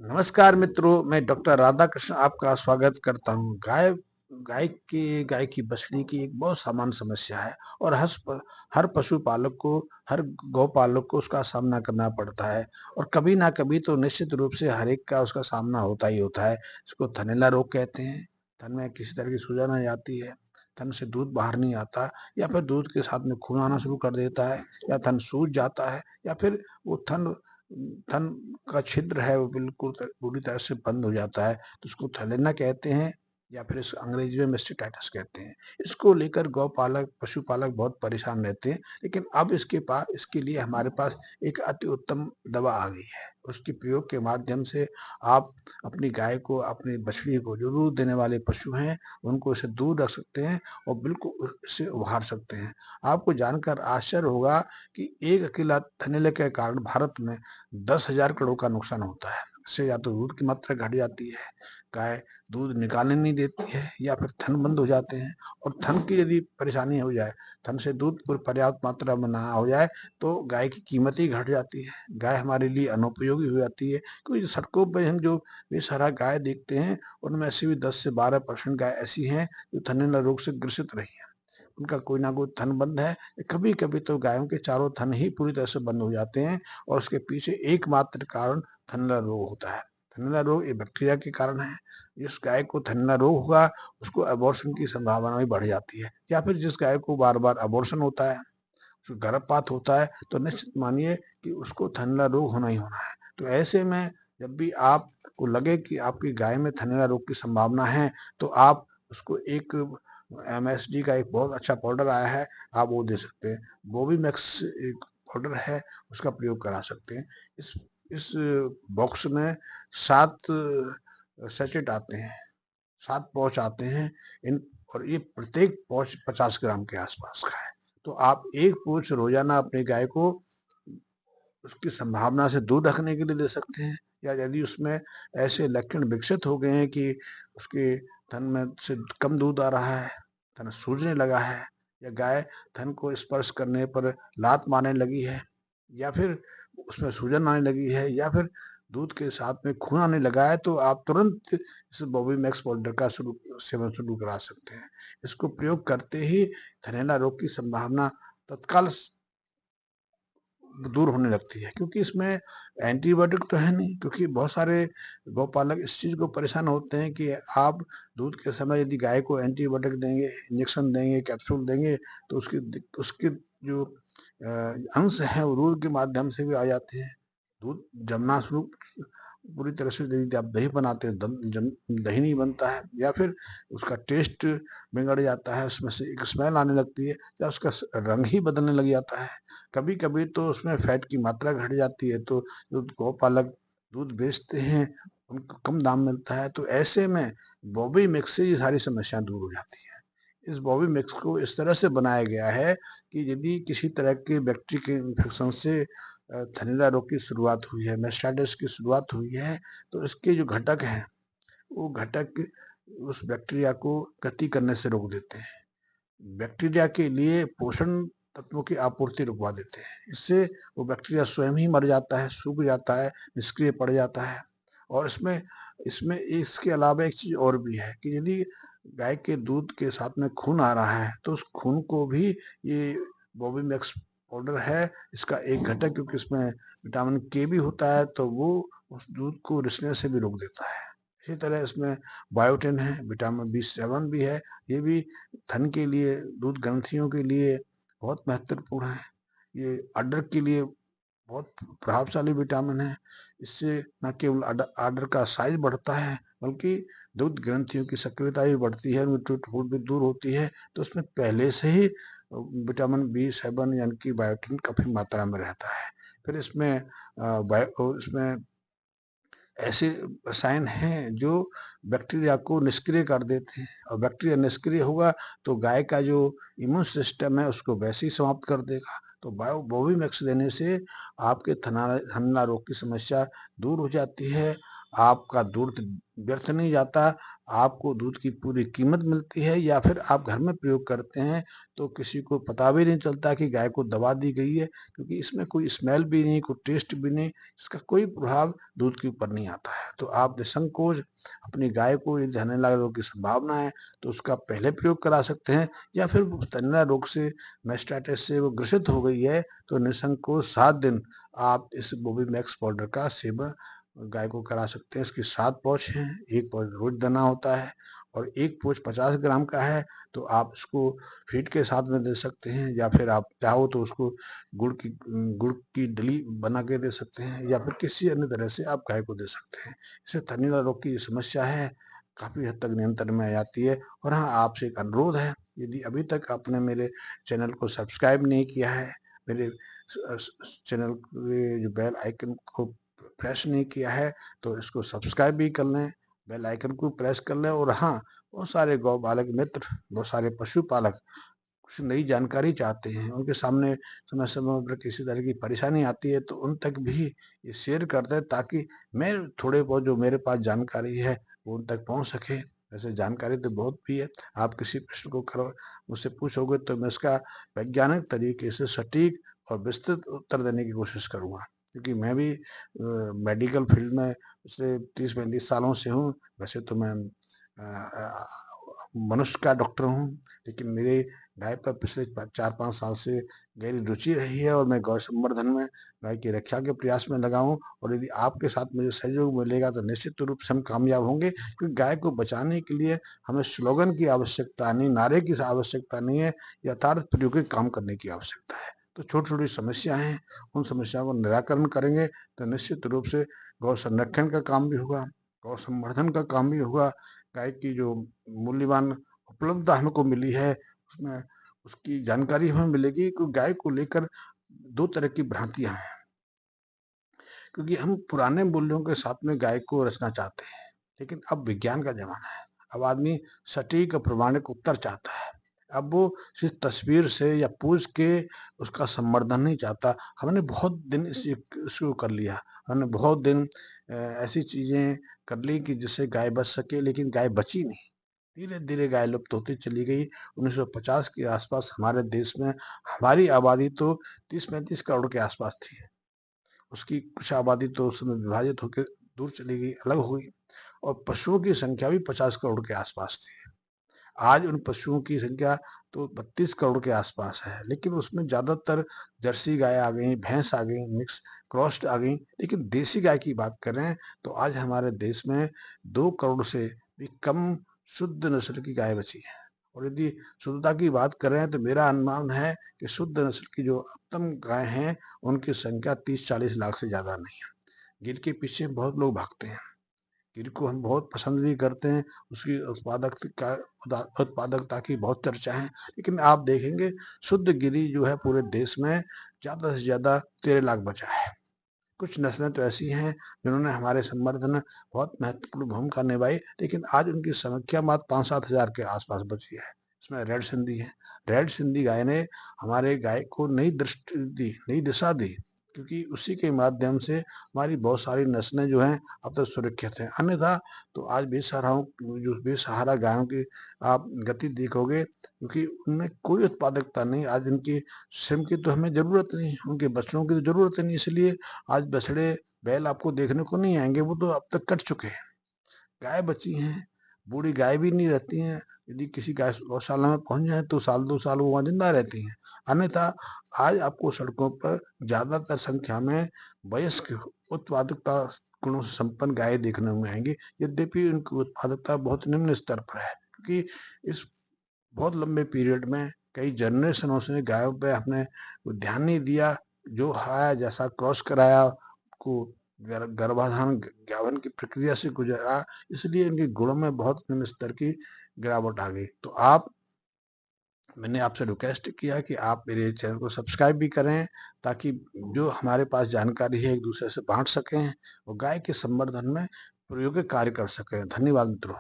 नमस्कार मित्रों, मैं डॉक्टर राधाकृष्ण आपका स्वागत करता हूँ। गाय की बछड़ी की एक बहुत सामान्य समस्या है और हर पशुपालक को, हर गौपालक को उसका सामना करना पड़ता है और कभी ना कभी तो निश्चित रूप से हर एक का उसका सामना होता ही होता है। इसको थनैला रोग कहते हैं। थन में किसी तरह की सूजन आ जाती है, थन से दूध बाहर नहीं आता या फिर दूध के साथ में खून आना शुरू कर देता है या थन सूज जाता है या फिर वो थन थन का छिद्र है वो बिल्कुल पूरी तरह से बंद हो जाता है, तो उसको थैलेना कहते हैं या फिर इस अंग्रेजी में मास्टिटाइटिस कहते हैं। इसको लेकर गौपालक पशुपालक बहुत परेशान रहते हैं, लेकिन अब इसके लिए हमारे पास एक अति उत्तम दवा आ गई है। उसके प्रयोग के माध्यम से आप अपनी गाय को, अपनी बछड़ी को, जो दूध देने वाले पशु हैं उनको इससे दूर रख सकते हैं और बिल्कुल इससे उभार सकते हैं। आपको जानकर आश्चर्य होगा कि एक अकेला थनैले के कारण भारत में 10,000 करोड़ का नुकसान होता है। इससे या तो दूध की मात्रा घट जाती है, गाय दूध निकालने नहीं देती है या फिर थन बंद हो जाते हैं। और थन की यदि परेशानी हो जाए, थन से दूध पर्याप्त मात्रा में ना हो जाए, तो गाय की कीमत ही घट जाती है। गाय हमारे लिए अनुपयोगी हो जाती है, क्योंकि सड़कों पर हम जो बेसहारा गाय देखते हैं उनमें से भी 10 से 12% गाय ऐसी हैं जो थनैला रोग से ग्रसित रही हैं। उनका कोई ना कोई थन बंद है। कभी कभी तो गायों के चारों थन ही पूरी तरह से बंद हो जाते हैं और उसके पीछे एकमात्र कारण थनैला रोग होता है। थनैला रोग ये बैक्टीरिया के कारण है। जिस गाय को थनैला रोग होगा उसको अबॉर्शन की संभावना भी बढ़ जाती है, या फिर जिस गाय को बार बार अबॉर्शन होता है, उसको गर्भपात होता है, तो निश्चित मानिए कि उसको थनैला रोग होना ही होना है। तो ऐसे में जब भी आपको लगे कि आपकी गाय में थनैला रोग की संभावना है, तो आप उसको एक एमएसडी का एक बहुत अच्छा पाउडर आया है, आप वो दे सकते हैं। बोबीमैक्स एक पाउडर है, उसका प्रयोग करा सकते हैं। इस बॉक्स में 7 सैचेट आते हैं, 7 पाउच आते हैं। इन और ये प्रत्येक पाउच 50 ग्राम के आसपास का है। तो आप एक पाउच रोजाना अपनी गाय को उसकी संभावना से दूर रखने के लिए दे सकते हैं, या यदि उसमें ऐसे लक्षण विकसित हो गए हैं कि उसके थन में से कम दूध आ रहा है, थन सूजने लगा है, या गाय थन को स्पर्श करने पर लात मारने लगी है, या फिर उसमें सूजन आने लगी है, या फिर दूध के साथ में खून आने लगा है, तो आप तुरंत इस बॉबी मैक्स पाउडर का सेवन शुरू करा सकते हैं। इसको प्रयोग करते ही थनैला रोग की संभावना तत्काल दूर होने लगती है, क्योंकि इसमें एंटीबायोटिक तो है नहीं। क्योंकि बहुत सारे गौपालक इस चीज को परेशान होते हैं कि आप दूध के समय यदि गाय को एंटीबायोटिक देंगे, इंजेक्शन देंगे, कैप्सूल देंगे, तो उसके जो अंश है वो दूध के माध्यम से भी आ जाते हैं। दूध जमना शुरू पूरी तरह से, यदि आप दही बनाते हैं, दही नहीं बनता है, या फिर उसका टेस्ट बिगड़ जाता है, उसमें से एक स्मेल आने लगती है, या उसका रंग ही बदलने लग जाता है। कभी कभी तो उसमें फैट की मात्रा घट जाती है, तो जो गौपालक दूध बेचते हैं उनको कम दाम मिलता है। तो ऐसे में बॉबी मिक्स से ये सारी समस्याएं दूर हो जाती है। इस बॉबी मिक्स को इस तरह से बनाया गया है कि यदि किसी तरह के बैक्टीरिया के इन्फेक्शन से थनैला रोग की शुरुआत हुई है, मास्टाइटिस की शुरुआत हुई है, तो इसके जो घटक हैं वो घटक उस बैक्टीरिया को गति करने से रोक देते हैं, बैक्टीरिया के लिए पोषण तत्वों की आपूर्ति रुकवा देते हैं। इससे वो बैक्टीरिया स्वयं ही मर जाता है, सूख जाता है, निष्क्रिय पड़ जाता है। और इसमें इसमें इसके अलावा एक चीज और भी है कि यदि गाय के दूध के साथ में खून आ रहा है, तो उस खून को भी ये बॉबीमैक्स पाउडर है इसका एक घटक, क्योंकि इसमें विटामिन के भी होता है, तो वो उस दूध को रिसने से भी रोक देता है। इसी तरह इसमें बायोटिन है, विटामिन B7 भी है। ये भी थन के लिए, दूध ग्रंथियों के लिए बहुत महत्वपूर्ण है। ये अडर के लिए बहुत प्रभावशाली विटामिन है। इससे न केवल आर्डर का साइज बढ़ता है, बल्कि दूध ग्रंथियों की सक्रियता भी बढ़ती है, उनकी टूट-फूट भी दूर होती है। तो उसमें पहले से ही विटामिन B7 यानी कि बायोटिन काफ़ी मात्रा में रहता है। फिर इसमें ऐसे रसायन हैं जो बैक्टीरिया को निष्क्रिय कर देते हैं, और बैक्टीरिया निष्क्रिय होगा तो गाय का जो इम्यून सिस्टम है उसको वैसे ही समाप्त कर देगा। तो बोविमैक्स देने से आपके थनैला रोग की समस्या दूर हो जाती है। आपका दूध व्यर्थ नहीं जाता, आपको दूध की पूरी कीमत मिलती है, या फिर आप घर में प्रयोग करते हैं तो किसी को पता भी नहीं चलता कि गाय को दवा दी गई है, क्योंकि इसमें कोई स्मेल भी नहीं, कोई टेस्ट भी नहीं, इसका कोई प्रभाव दूध के ऊपर नहीं आता है। तो आप निसंकोच अपनी गाय को यदि थनैला रोग की संभावना है तो उसका पहले प्रयोग करा सकते हैं, या फिर थनैला रोग से, मैस्टाइटिस से वो ग्रसित हो गई है तो निसंकोच 7 दिन आप इस बोबीमैक्स पाउडर का सेवन गाय को करा सकते हैं। इसकी 7 पाउच हैं, 1 पाउच रोज देना होता है और 1 पाउच 50 ग्राम का है, तो आप इसको फीड के साथ में दे सकते हैं, या फिर आप चाहो तो उसको गुड़ की डली बना के दे सकते हैं, या फिर किसी अन्य तरह से आप गाय को दे सकते हैं। इससे थनैला रोग की समस्या है काफ़ी हद तक नियंत्रण में आ जाती है। और हाँ, आपसे एक अनुरोध है, यदि अभी तक आपने मेरे चैनल को सब्सक्राइब नहीं किया है, मेरे चैनल के जो बेल आइकन को प्रेस नहीं किया है, तो इसको सब्सक्राइब भी कर लें, बेल आइकन को प्रेस कर लें। और हाँ, बहुत सारे गौपालक मित्र, बहुत सारे पशुपालक कुछ नई जानकारी चाहते हैं, उनके सामने समय समय पर किसी तरह की परेशानी आती है तो उन तक भी ये शेयर कर दें, ताकि मैं थोड़े बहुत जो मेरे पास जानकारी है वो उन तक पहुंच सके। वैसे जानकारी तो बहुत भी है, आप किसी प्रश्न को करो मुझसे पूछोगे तो मैं इसका वैज्ञानिक तरीके से सटीक और विस्तृत उत्तर देने की कोशिश करूंगा, क्योंकि मैं भी मेडिकल फील्ड में पिछले 30-35 सालों से हूँ। वैसे तो मैं मनुष्य का डॉक्टर हूँ, लेकिन मेरे गाय पर पिछले 4-5 साल से गहरी रुचि रही है और मैं गौ संवर्धन में, गाय की रक्षा के प्रयास में लगा हूँ। और यदि आपके साथ मुझे सहयोग मिलेगा तो निश्चित रूप से हम कामयाब होंगे, क्योंकि गाय को बचाने के लिए हमें स्लोगन की आवश्यकता नहीं, नारे की आवश्यकता नहीं है, यथार्थ प्रायोगिक काम करने की आवश्यकता है। तो छोटी छोटी समस्याएं हैं, उन समस्याओं का निराकरण करेंगे तो निश्चित रूप से गौ संरक्षण का काम भी होगा, गौ संवर्धन का काम भी होगा। गाय की जो मूल्यवान उपलब्धता हमको मिली है उसमें उसकी जानकारी हमें मिलेगी, कि गाय को लेकर 2 तरह की भ्रांतियाँ हैं। क्योंकि हम पुराने मूल्यों के साथ में गाय को रचना चाहते हैं, लेकिन अब विज्ञान का ज़माना है। अब आदमी सटीक और प्रमाणिक उत्तर चाहता है। अब वो सिर्फ़ तस्वीर से या पूछ के उसका संवर्धन नहीं चाहता। हमने बहुत दिन इसको कर लिया। हमने बहुत दिन ऐसी चीज़ें कर ली कि जिससे गाय बच सके, लेकिन गाय बची नहीं। धीरे-धीरे गाय लुप्त होती चली गई। 1950 के आसपास हमारे देश में हमारी आबादी तो 30-35 करोड़ के आसपास थी। उसकी कुछ आबादी तो उस समय विभाजित होकर दूर चली गई, अलग हो गई, और पशुओं की संख्या भी 50 करोड़ के आसपास थी। आज उन पशुओं की संख्या तो 32 करोड़ के आसपास है, लेकिन उसमें ज़्यादातर जर्सी गाय आ गई, भैंस आ गई, मिक्स क्रॉस्ड आ गई। लेकिन देसी गाय की बात करें तो आज हमारे देश में 2 करोड़ से भी कम शुद्ध नस्ल की गाय बची है। और यदि शुद्धता की बात करें तो मेरा अनुमान है कि शुद्ध नस्ल की जो उत्तम गाय हैं, उनकी संख्या 30-40 लाख से ज़्यादा नहीं है। जिनके पीछे बहुत लोग भागते हैं, जिनको हम बहुत पसंद भी करते हैं, उसकी उत्पादकता की बहुत चर्चा है। लेकिन आप देखेंगे शुद्ध गिरी जो है पूरे देश में ज़्यादा से ज़्यादा 13 लाख बचा है। कुछ नस्लें तो ऐसी हैं जिन्होंने हमारे संवर्धन में बहुत महत्वपूर्ण भूमिका निभाई, लेकिन आज उनकी संख्या मात्र 5-7 हज़ार के आसपास बची है। इसमें रेड सिंधी है। रेड सिंधी गाय ने हमारे गाय को नई दृष्टि दी, नई दिशा दी, क्योंकि उसी के माध्यम से हमारी बहुत सारी नस्लें जो हैं अब तक सुरक्षित हैं। अन्यथा तो आज बेसहारा गायों की आप गति देखोगे, क्योंकि उनमें कोई उत्पादकता नहीं। आज उनकी सिम की तो हमें ज़रूरत नहीं, उनके बछड़ों की तो ज़रूरत नहीं, इसलिए आज बछड़े बैल आपको देखने को नहीं आएंगे, वो तो अब तक कट चुके हैं। गाय बची हैं, बूढ़ी गाय भी नहीं रहती हैं। यदि किसी गाय गौशाला में पहुंच जाए तो साल 2 साल वो वहाँ जिंदा रहती हैं। अन्यथा आज आपको सड़कों पर ज्यादातर संख्या में वयस्क उत्पादकता गुणों से संपन्न गाय देखने में आएंगी, यद्यपि उनकी उत्पादकता बहुत निम्न स्तर पर है, क्योंकि इस बहुत लंबे पीरियड में कई जनरेशनों से गायों पे हमने ध्यान नहीं दिया। जो है जैसा क्रॉस कराया, को गर्भाधान गाभन की प्रक्रिया से गुजरा, इसलिए इनके गुणों में बहुत निम्न स्तर की गिरावट आ गई। तो मैंने आपसे रिक्वेस्ट किया कि आप मेरे चैनल को सब्सक्राइब भी करें, ताकि जो हमारे पास जानकारी है एक दूसरे से बांट सकें और गाय के संवर्धन में प्रयोगिक कार्य कर सकें। धन्यवाद मित्रों।